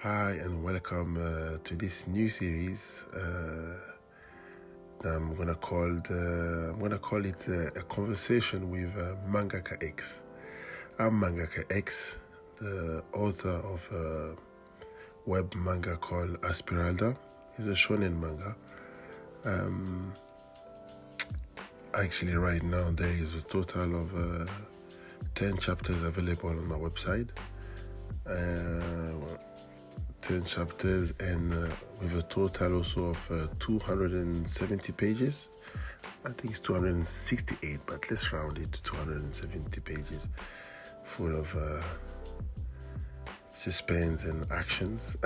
Hi and welcome to this new series. I'm gonna call it a conversation with Mangaka X. I'm Mangaka X, the author of a web manga called Aspiralda. It's a shonen manga. Actually, right now there is a total of 10 chapters available on my website. 10 chapters and with a total also of 270 pages. I think it's 268, but let's round it to 270 pages, full of suspense and actions.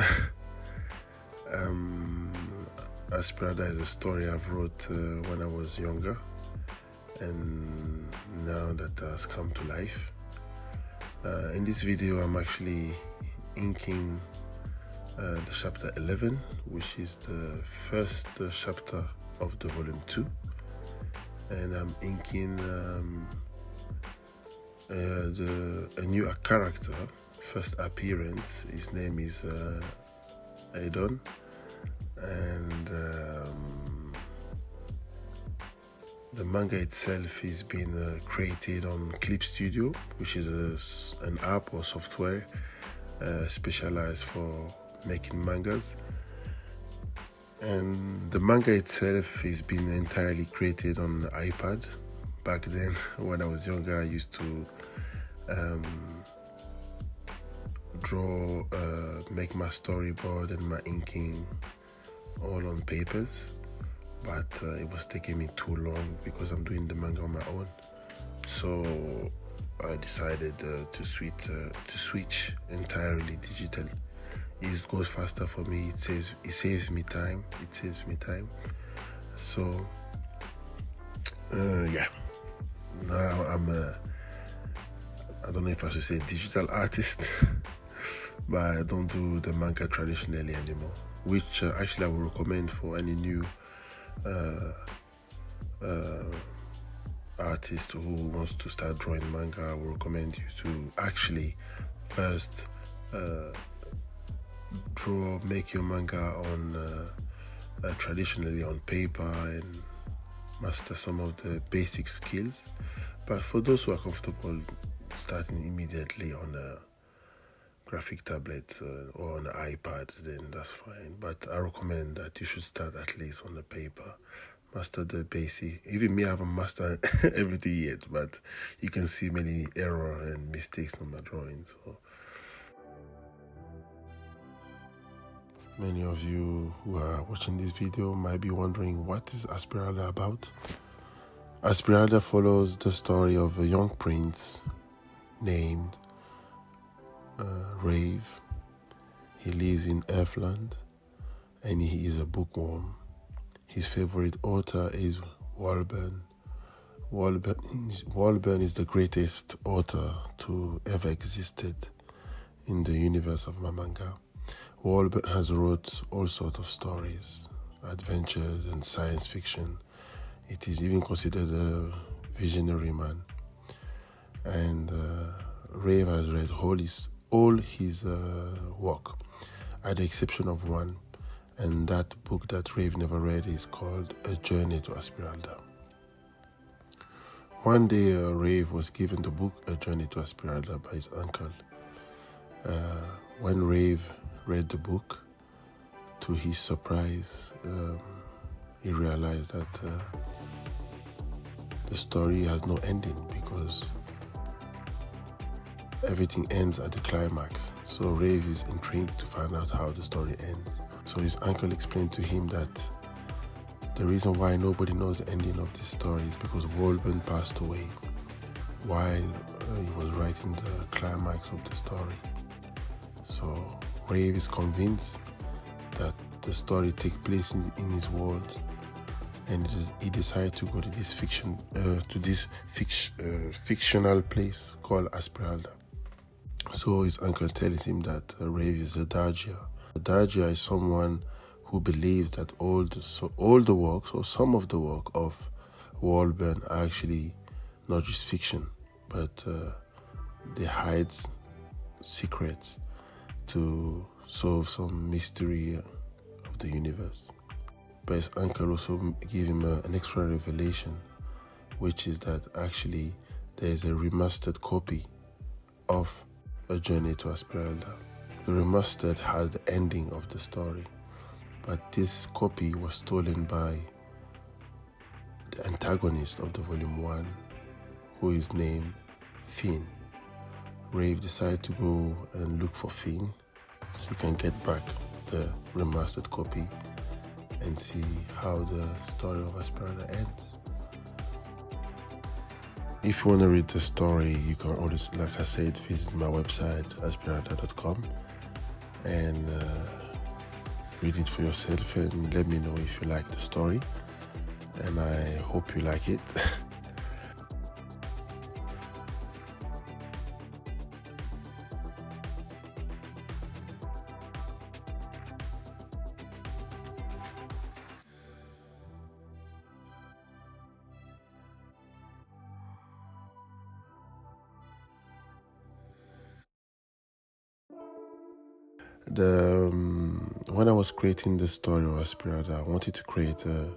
Aspiralda is a story I've wrote when I was younger, and now that has come to life. In this video, I'm actually inking the chapter 11, which is the first chapter of the volume 2, and I'm inking a new character, first appearance. His name is Aidon, and the manga itself is being created on Clip Studio, which is an app or software specialized for making mangas. And the manga itself is being entirely created on the iPad. Back then, when I was younger, I used to draw, make my storyboard and my inking all on papers, but it was taking me too long because I'm doing the manga on my own. So I decided to switch entirely digital. It goes faster for me. It saves me time. So yeah. Now I don't know if I should say digital artist, but I don't do the manga traditionally anymore. Which actually I would recommend for any new artist who wants to start drawing manga. I would recommend you to actually first make your manga on traditionally on paper and master some of the basic skills. But for those who are comfortable starting immediately on a graphic tablet or on an iPad, then that's fine. But I recommend that you should start at least on the paper, master the basic. Even me, I haven't mastered everything yet, but you can see many errors and mistakes on my drawings. So many of you who are watching this video might be wondering, what is Aspiralda about? Aspiralda follows the story of a young prince named Rave. He lives in Earthland and he is a bookworm. His favorite author is Walburn. Walburn is the greatest author to ever existed in the universe of my manga. Walburn has wrote all sorts of stories, adventures and science fiction. It is even considered a visionary man. And Rave has read all his work, at the exception of one. And that book that Rave never read is called A Journey to Aspiralda. One day, Rave was given the book A Journey to Aspiralda by his uncle. When Rave read the book, to his surprise, he realized that the story has no ending because everything ends at the climax. So Rave is intrigued to find out how the story ends. So his uncle explained to him that the reason why nobody knows the ending of this story is because Walburn passed away while he was writing the climax of the story. So Rave is convinced that the story takes place in his world, and he decided to go to this fictional place called Aspiralda. So his uncle tells him that Rave is a Dagia. A Dagia is someone who believes that all the works or some of the work of Walburn are actually not just fiction, but they hide secrets to solve some mystery of the universe. But his uncle also gave him an extra revelation, which is that actually there is a remastered copy of A Journey to Aspiralda. The remastered has the ending of the story, but this copy was stolen by the antagonist of the volume 1, who is named Finn. Rave decided to go and look for Finn so he can get back the remastered copy and see how the story of Aspiralda ends. If you want to read the story, you can always, like I said, visit my website, aspiralda.com, and read it for yourself and let me know if you like the story. And I hope you like it. When I was creating the story of Aspiralda, I wanted to create a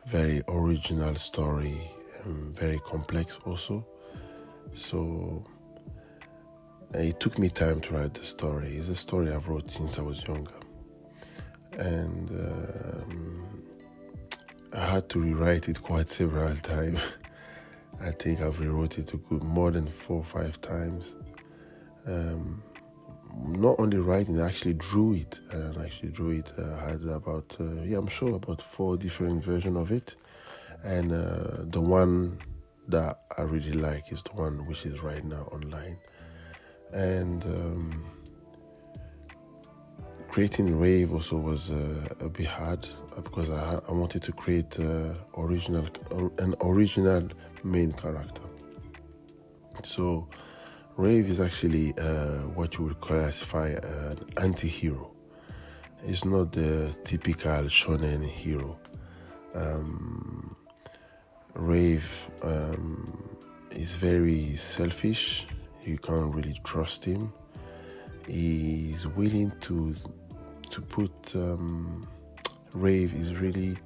very original story and very complex also. So it took me time to write the story. It's a story I've wrote since I was younger. And I had to rewrite it quite several times. I think I've rewrote it more than 4 or 5 times. Not only writing, I actually drew it. I had about, I'm sure about 4 different versions of it. And the one that I really like is the one which is right now online. And creating Rave also was a bit hard because I wanted to create an original main character. So Rave is actually what you would classify an anti-hero. It's not the typical shonen hero. Rave is very selfish. You can't really trust him. He's willing to put Rave is really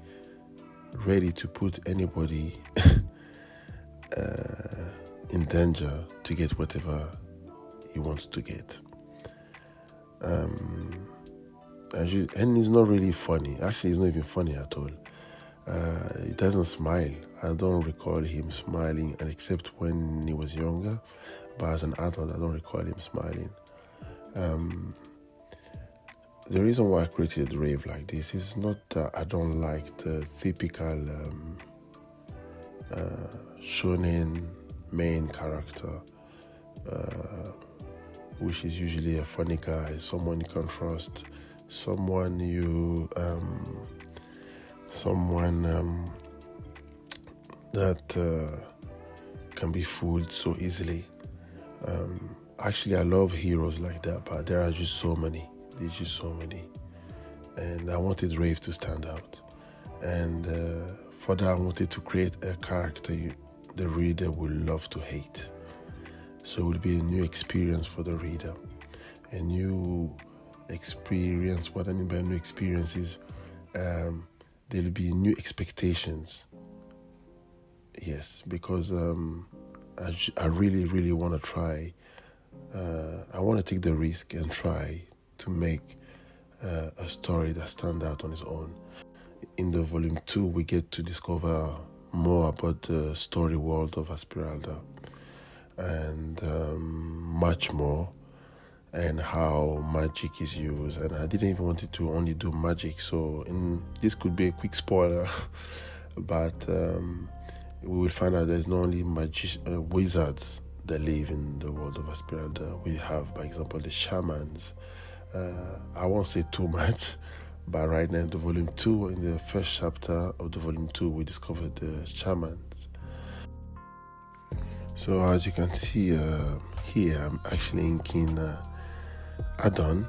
ready to put anybody in danger to get whatever he wants to get. And he's not really funny. Actually, he's not even funny at all. He doesn't smile. I don't recall him smiling, except when he was younger. But as an adult, I don't recall him smiling. The reason why I created Rave like this is not that I don't like the typical shonen main character, which is usually a funny guy, someone you can trust, someone that can be fooled so easily. Actually, I love heroes like that, but there are just so many. There's just so many. And I wanted Rave to stand out. And for that, I wanted to create a character the reader will love to hate. So it will be a new experience for the reader. A new experience. What I mean by new experience is there'll be new expectations. Yes, because I really, really want to try. I want to take the risk and try to make a story that stands out on its own. In the volume 2, we get to discover more about the story world of Aspiralda and much more, and how magic is used. And I didn't even want it to only do magic, so this could be a quick spoiler, but we will find out there's not only wizards that live in the world of Aspiralda. We have, by example, the shamans. I won't say too much, but right now in the volume 2, in the first chapter of the volume 2, we discovered the shamans. So as you can see here, I'm actually inking Adon,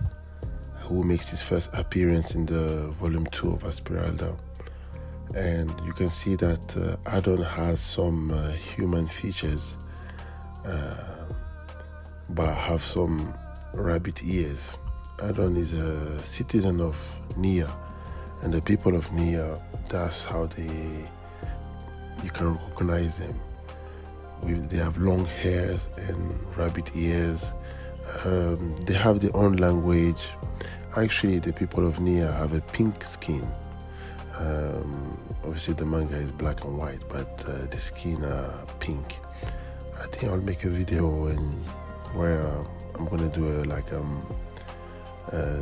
who makes his first appearance in the volume 2 of Aspiralda. And you can see that Adon has some human features, but have some rabbit ears, Adon is a citizen of Nia, and the people of Nia, that's how you can recognize them. They have long hair and rabbit ears. They have their own language. Actually, the people of Nia have a pink skin. Obviously, the manga is black and white, but the skin are pink. I think I'll make a video where I'm gonna do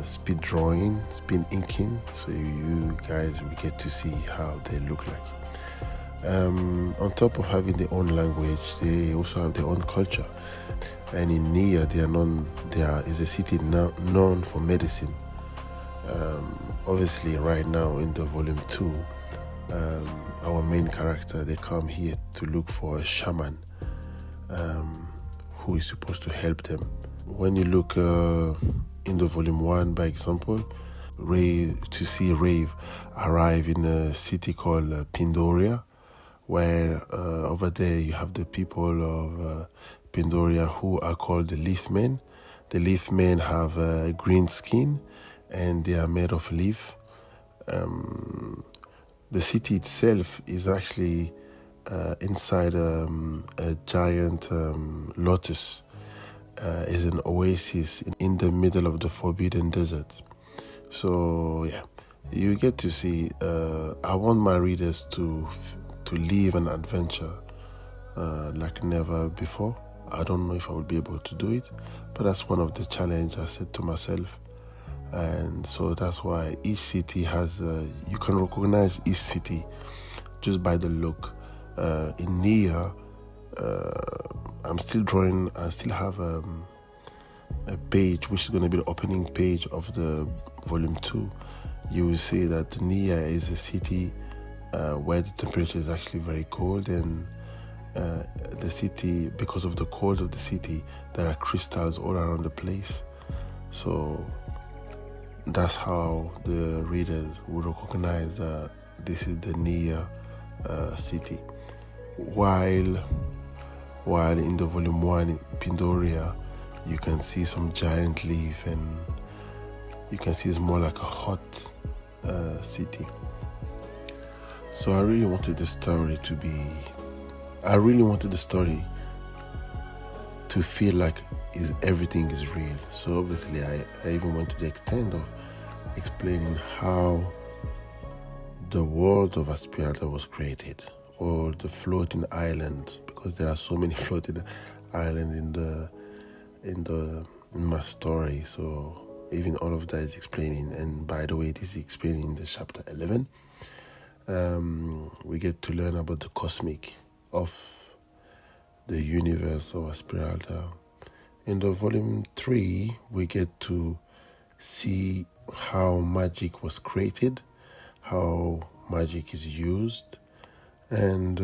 speed drawing, speed inking, so you guys will get to see how they look like. On top of having their own language, they also have their own culture. And in Nia, there is a city known for medicine. Obviously, right now in the volume 2, our main character, they come here to look for a shaman who is supposed to help them. When you look in the volume 1, by example, to see Rave arrive in a city called Pindoria, where over there you have the people of Pindoria who are called the leaf men. The leaf men have green skin and they are made of leaf. The city itself is actually inside a giant lotus. Is an oasis in the middle of the forbidden desert. So yeah, you get to see. I want my readers to live an adventure like never before. I don't know if I will be able to do it, but that's one of the challenges I set to myself. And so that's why each city has you can recognize each city just by the look. In Nia, I'm still drawing. I still have a page which is going to be the opening page of the volume 2. You will see that Nia is a city where the temperature is actually very cold, and the city, because of the cold of the city, there are crystals all around the place. So that's how the readers will recognize that this is the Nia city. While in the volume 1, Pindoria, you can see some giant leaf, and you can see it's more like a hot city. So I really wanted the story to feel like everything is real. So obviously I even went to the extent of explaining how the world of Aspiralda was created, or the floating island, because there are so many floating islands in my story. So even all of that is explaining. And by the way, this is explaining in the chapter 11. We get to learn about the cosmic of the universe of Aspiralda. In the volume 3, we get to see how magic was created, how magic is used, and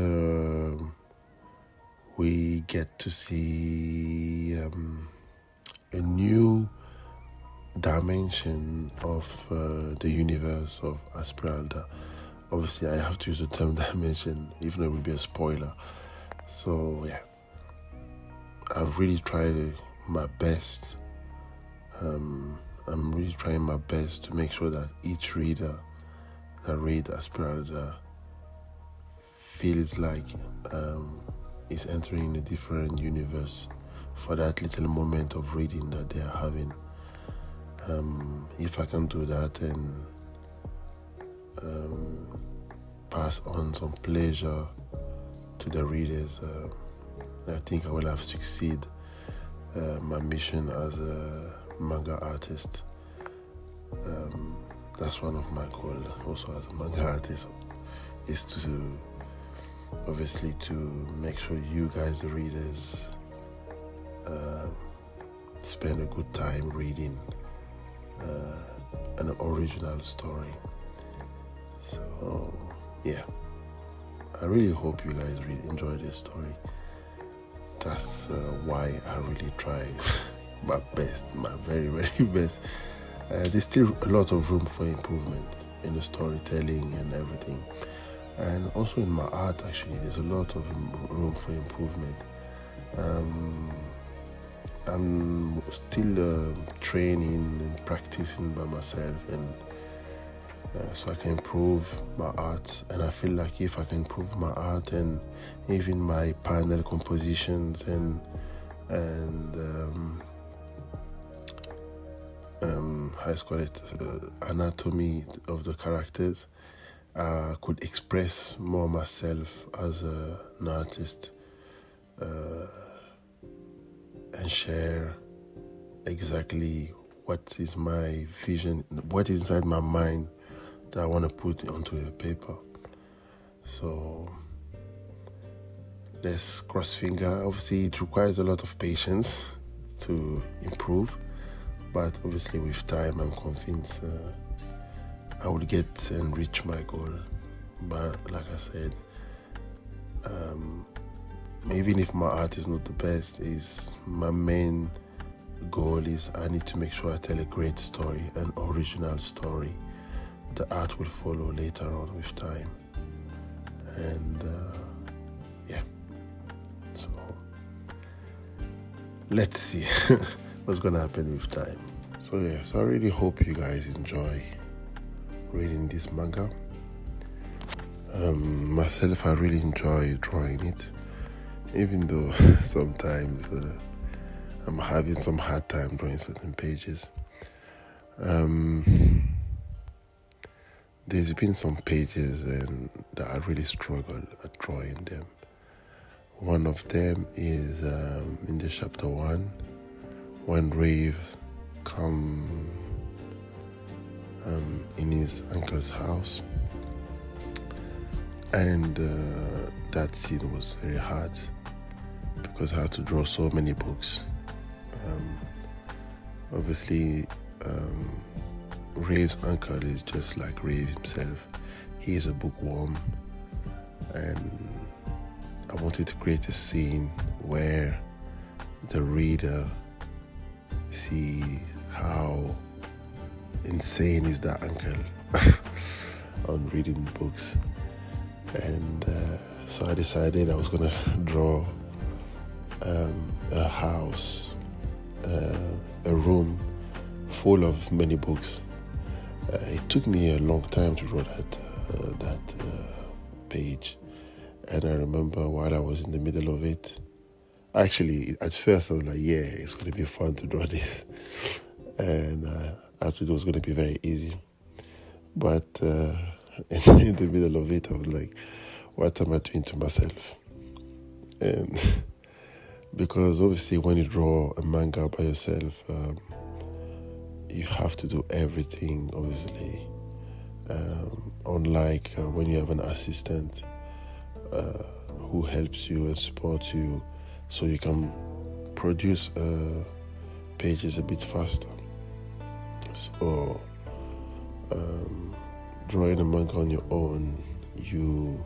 we get to see a new dimension of the universe of Aspiralda. Obviously, I have to use the term dimension, even though it would be a spoiler. So yeah, I've really tried my best. I'm really trying my best to make sure that each reader that read Aspiralda feels like is entering a different universe for that little moment of reading that they are having. If I can do that and pass on some pleasure to the readers, I think I will have succeeded my mission as a manga artist. That's one of my goals also as a manga artist, is to obviously to make sure you guys, the readers, spend a good time reading an original story. So yeah, I really hope you guys really enjoy this story. That's why I really try my best, my very, very best. There's still a lot of room for improvement in the storytelling and everything. And also in my art, actually, there's a lot of room for improvement. I'm still training and practicing by myself, and so I can improve my art. And I feel like if I can improve my art and even my panel compositions and how you call it, anatomy of the characters, I could express more myself as an artist, and share exactly what is my vision, what is inside my mind that I want to put onto a paper. So let's cross finger. Obviously, it requires a lot of patience to improve, but obviously with time, I'm convinced I will get and reach my goal. But like I said, even if my art is not the best, is my main goal is I need to make sure I tell a great story, an original story. The art will follow later on with time. And so let's see what's gonna happen with time. So I really hope you guys enjoy reading this manga. Myself, I really enjoy drawing it, even though sometimes I'm having some hard time drawing certain pages. There's been some pages that I really struggle at drawing them. One of them is in the chapter 1, when Raves come in his uncle's house, and that scene was very hard because I had to draw so many books. Obviously, Rave's uncle is just like Rave himself. He is a bookworm, and I wanted to create a scene where the reader see how insane is that uncle on reading books. And so I decided I was going to draw a house, a room full of many books. It took me a long time to draw that page. And I remember while I was in the middle of it, actually, at first I was like, yeah, it's going to be fun to draw this. And I thought it was going to be very easy. But in the middle of it, I was like, what am I doing to myself? And because obviously when you draw a manga by yourself, you have to do everything, obviously. Unlike when you have an assistant who helps you and supports you, so you can produce pages a bit faster. So drawing a manga on your own, you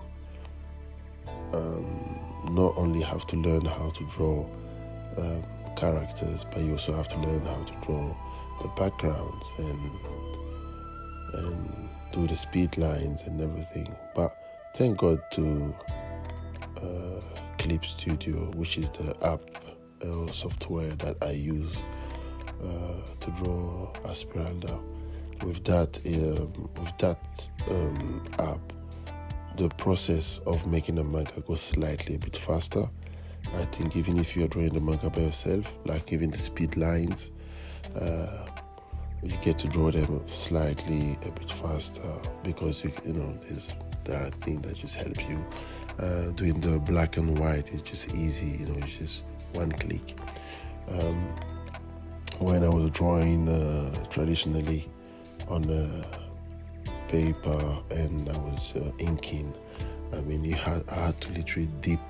not only have to learn how to draw characters, but you also have to learn how to draw the backgrounds and do the speed lines and everything. But thank God to Clip Studio, which is the app software that I use to draw Aspiralda. With that app, the process of making a manga goes slightly a bit faster. I think even if you're drawing the manga by yourself, like even the speed lines, you get to draw them slightly a bit faster because there are things that just help you. Doing the black and white is just easy, it's just one click. When I was drawing traditionally on paper and I was inking, I had to literally dip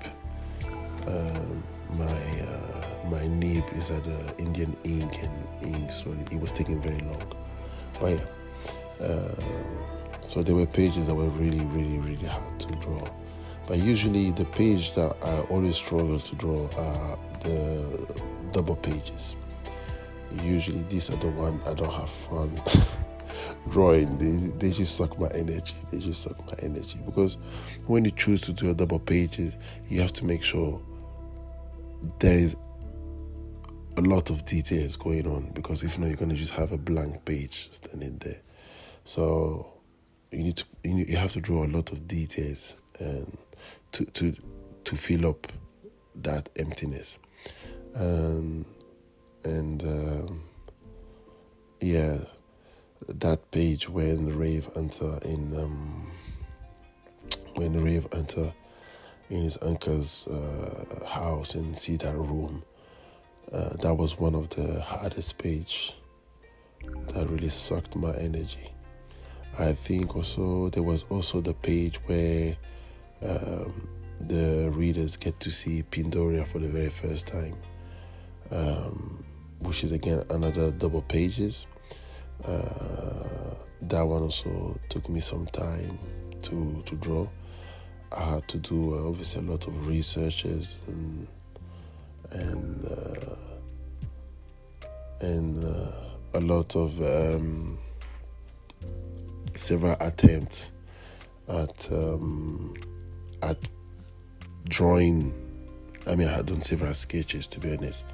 my nib is at Indian ink and ink, so it was taking very long. But so there were pages that were really, really, really hard to draw. But usually the page that I always struggle to draw are the double pages. Usually these are the ones I don't have fun drawing. They just suck my energy. Because when you choose to do a double pages, you have to make sure there is a lot of details going on, because if not, you're going to just have a blank page standing there. So you have to draw a lot of details and to fill up that emptiness. Yeah, that page when Rave enter in his uncle's house and see that room, that was one of the hardest page that really sucked my energy. I think also there was also the page where the readers get to see Pindoria for the very first time, which is again another double pages. That one also took me some time to draw. I had to do obviously a lot of researches and a lot of several attempts at drawing. I mean, I had done several sketches, to be honest,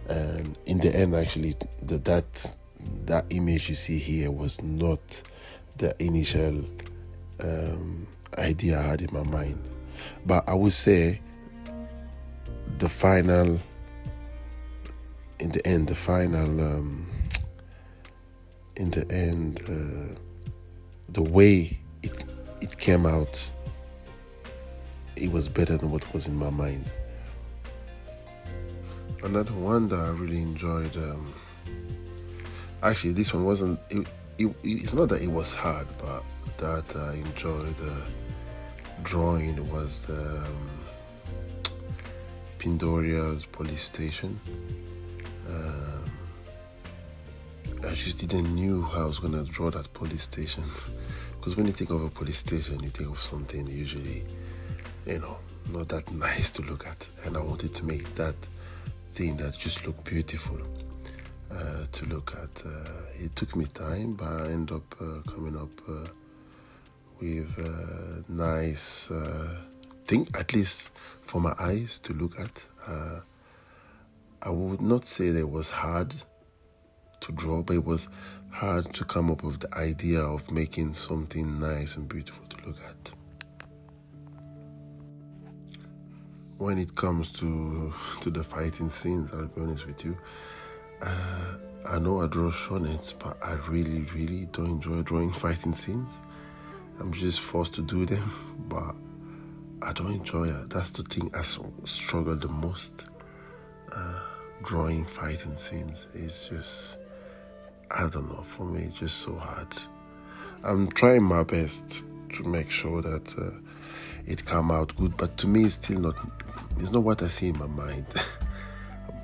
and in the end, actually, that image you see here was not the initial idea I had in my mind. But I would say the way it came out, it was better than what was in my mind. Another one that I really enjoyed, actually this one wasn't, it's not that it was hard, but that I enjoyed drawing was the Pindoria's police station. I just didn't knew how I was gonna draw that police station, because when you think of a police station, you think of something usually, not that nice to look at, and I wanted to make that thing that just looked beautiful to look at. It took me time, but I ended up coming up with a nice thing, at least for my eyes to look at. I would not say that it was hard to draw, but it was hard to come up with the idea of making something nice and beautiful to look at. When it comes to the fighting scenes, I'll be honest with you, I know I draw shonens, but I really, really don't enjoy drawing fighting scenes. I'm just forced to do them, but I don't enjoy it. That's the thing I struggle the most. Drawing fighting scenes is just, I don't know, for me it's just so hard. I'm trying my best to make sure that it come out good, but to me it's still not, it's not what I see in my mind.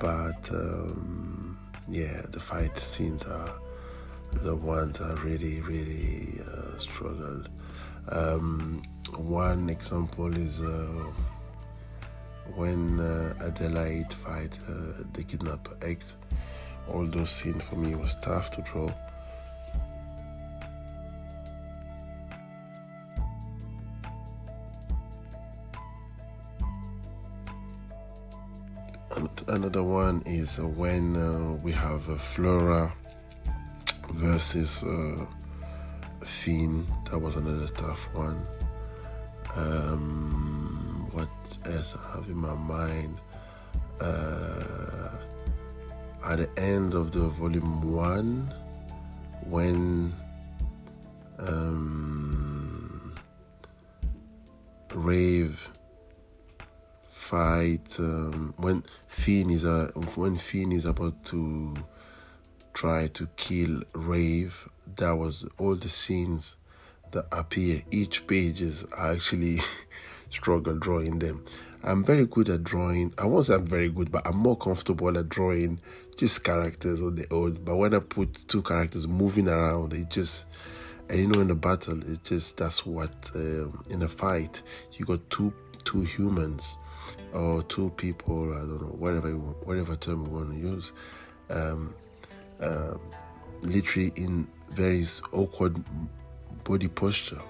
But yeah, the fight scenes are the ones I really, really struggled. One example is when Adelaide fight the kidnapper X. All those scenes for me was tough to draw. Another one is when we have Flora versus Finn. That was another tough one. What else I have in my mind? At the end of the volume 1, when Rave fight, when Finn is about to try to kill Rave, that was all the scenes that appear. Each pages I actually struggle drawing them. I'm very good at drawing. I won't say I'm very good, but I'm more comfortable at drawing just characters on their own. But when I put two characters moving around, it just, and in the battle, it just, that's what, in a fight, you got two humans or two people, I don't know, whatever term we want to use, literally in very awkward body posture.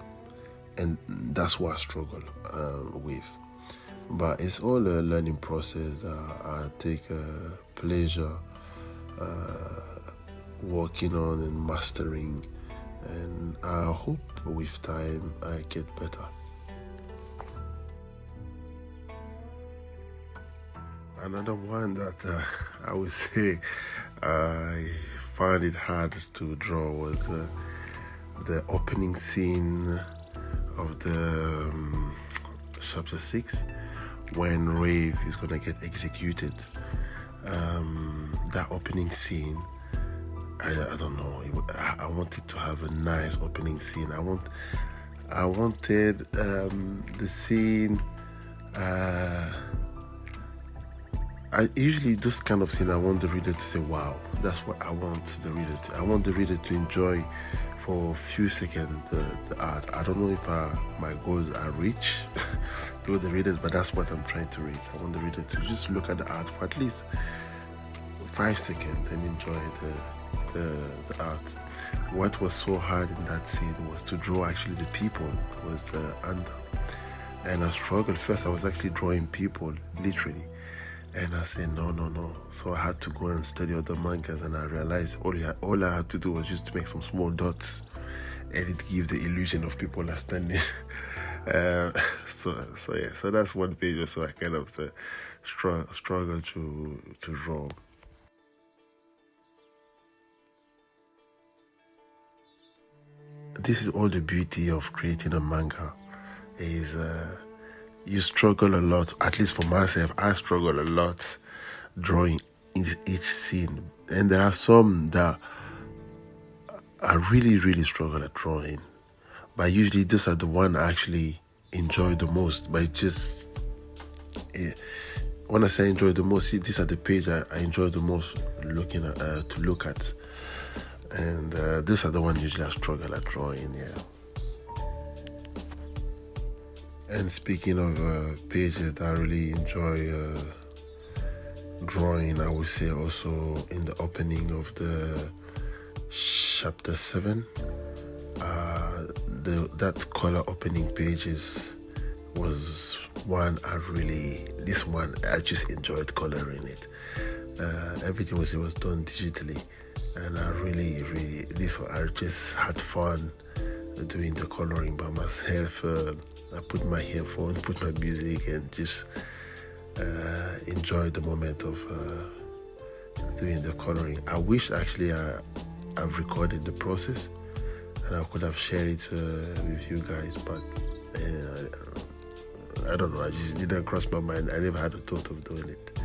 And that's what I struggle with. but it's all a learning process. I take pleasure working on and mastering, and I hope with time I get better. Another one that I would say I find it hard to draw was the opening scene of the chapter 6 when Rave is gonna get executed. That opening scene, I don't know. I wanted to have a nice opening scene. I wanted the scene. I usually this kind of scene. I want the reader to say, "Wow, that's what I want the reader to." I want the reader to enjoy for a few seconds the art. I don't know if my goals are reached to the readers, but that's what I'm trying to reach. I want the reader to just look at the art for at least 5 seconds and enjoy the art. What was so hard in that scene was to draw actually the people was under, and I struggled. First I was actually drawing people literally, and I said no. So I had to go and study other mangas, and I realized all I had to do was just to make some small dots, and it gives the illusion of people are standing. So that's one page. So I kind of struggle to draw. This is all the beauty of creating a manga, is you struggle a lot. At least for myself, I struggle a lot drawing each scene, and there are some that I really struggle at drawing, but usually these are the one I actually enjoy the most. But when I say enjoy the most, these are the page I enjoy the most looking at to look at, and these are the ones usually I struggle at drawing. Yeah. And speaking of pages that I really enjoy drawing, I would say also in the opening of the chapter 7, that color opening pages was one this one I just enjoyed coloring it. Everything was done digitally, and I really I just had fun doing the coloring by myself. I put my headphones, put my music, and just enjoy the moment of doing the coloring. I wish actually I've recorded the process and I could have shared it with you guys, but I don't know, I just didn't cross my mind. I never had a thought of doing it.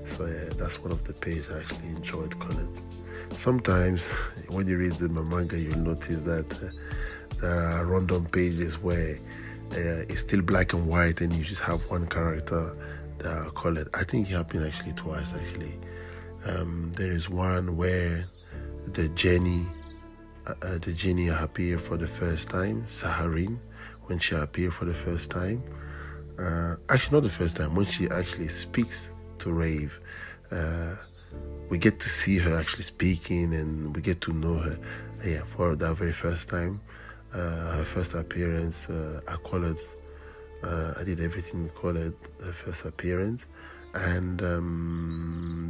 So yeah, that's one of the pages I actually enjoyed coloring. Sometimes when you read the manga, you'll notice that there are random pages where it's still black and white and you just have one character that are colored. I think it happened actually twice actually. There is one where the genie appeared for the first time, Saharin, when she appeared for the first time. Actually not the first time, when she actually speaks to Rave. We get to see her actually speaking, and we get to know her for that very first time. Her first appearance, I colored. I did everything colored her first appearance, and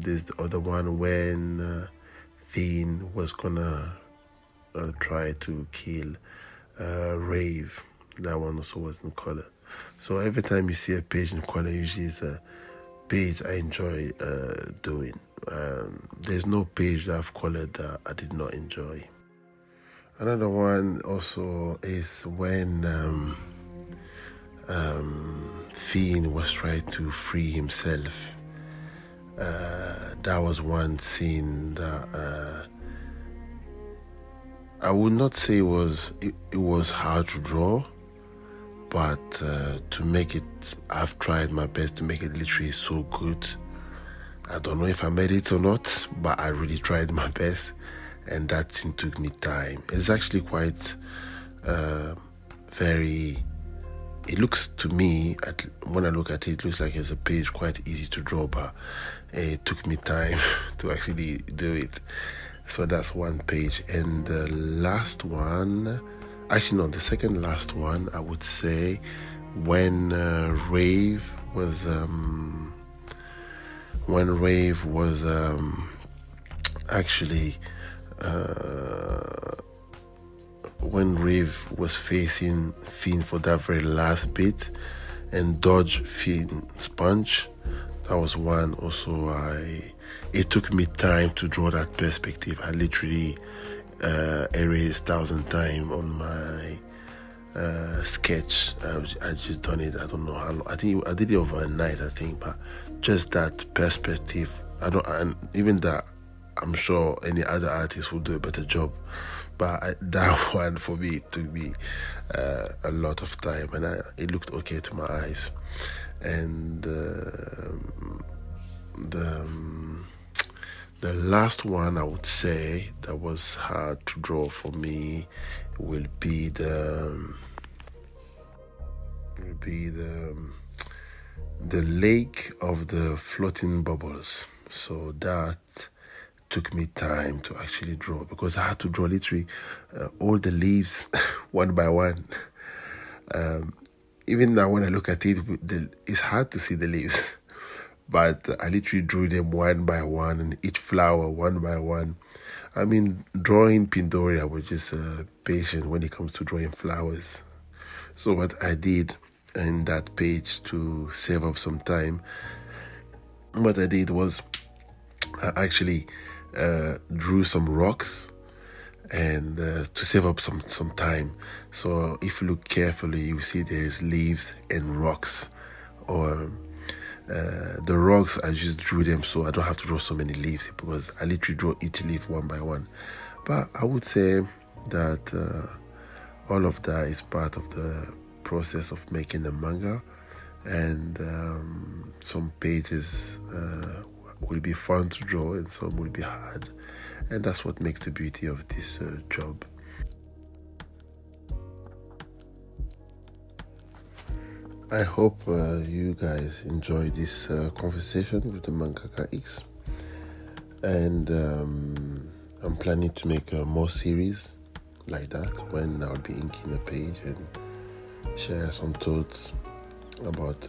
there's the other one when Fiend was gonna try to kill Rave. That one also was in color. So every time you see a page in color, usually is a page I enjoy doing. There's no page that I've colored that I did not enjoy. Another one also is when Fiend was trying to free himself. That was one scene that I would not say it was hard to draw, but to make it, I've tried my best to make it literally so good. I don't know if I made it or not, but I really tried my best, and that scene took me time. It's actually quite it looks to me, when I look at it, it looks like it's a page quite easy to draw, but it took me time to actually do it. So that's one page. And the last one, actually no, the second last one, I would say when Rave was when Rave was actually when Rave was facing Finn for that very last bit and dodge Finn's punch. That was one. Also, it took me time to draw that perspective. I literally erased 1,000 times on my sketch. I just done it. I don't know how long. I think I did it over a night. I think, but just that perspective. And even that, I'm sure any other artist will do a better job. But that one for me, it took me a lot of time, and it looked okay to my eyes. And the last one I would say that was hard to draw for me will be the lake of the floating bubbles. So that took me time to actually draw, because I had to draw literally all the leaves one by one. Even now when I look at it, it's hard to see the leaves, but I literally drew them one by one, and each flower one by one. I mean, drawing Pindoria was just patient when it comes to drawing flowers. So what I did in that page to save up some time, what I did was I actually drew some rocks and to save up some time. So if you look carefully, you see there's leaves and rocks, or the rocks I just drew them so I don't have to draw so many leaves, because I literally draw each leaf one by one. But I would say that all of that is part of the process of making the manga, and some pages will be fun to draw and some will be hard, and that's what makes the beauty of this job. I hope you guys enjoy this conversation with the Mangaka X, and I'm planning to make more series like that, when I'll be inking a page and share some thoughts about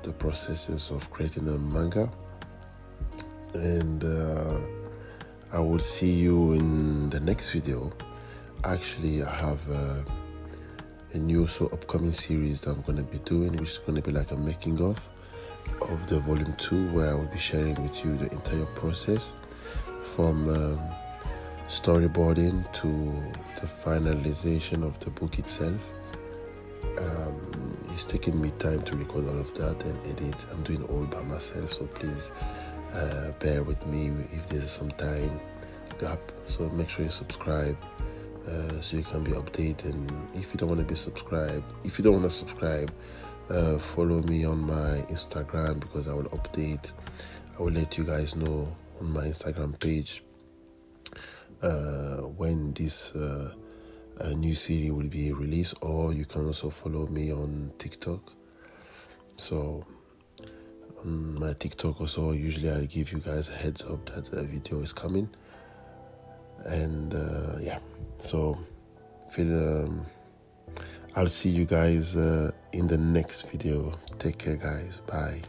the processes of creating a manga. And I will see you in the next video. Actually, I have a new upcoming series that I'm going to be doing, which is going to be like a making of the volume 2, where I will be sharing with you the entire process from storyboarding to the finalization of the book itself. It's taking me time to record all of that and edit. I'm doing all by myself, so please bear with me if there's some time gap. So make sure you subscribe so you can be updated. And if you don't want to subscribe, follow me on my Instagram, because I will update. I will let you guys know on my Instagram page when this a new series will be released, or you can also follow me on TikTok. So on my TikTok also, usually I give you guys a heads up that a video is coming. And so I'll see you guys in the next video. Take care, guys. Bye.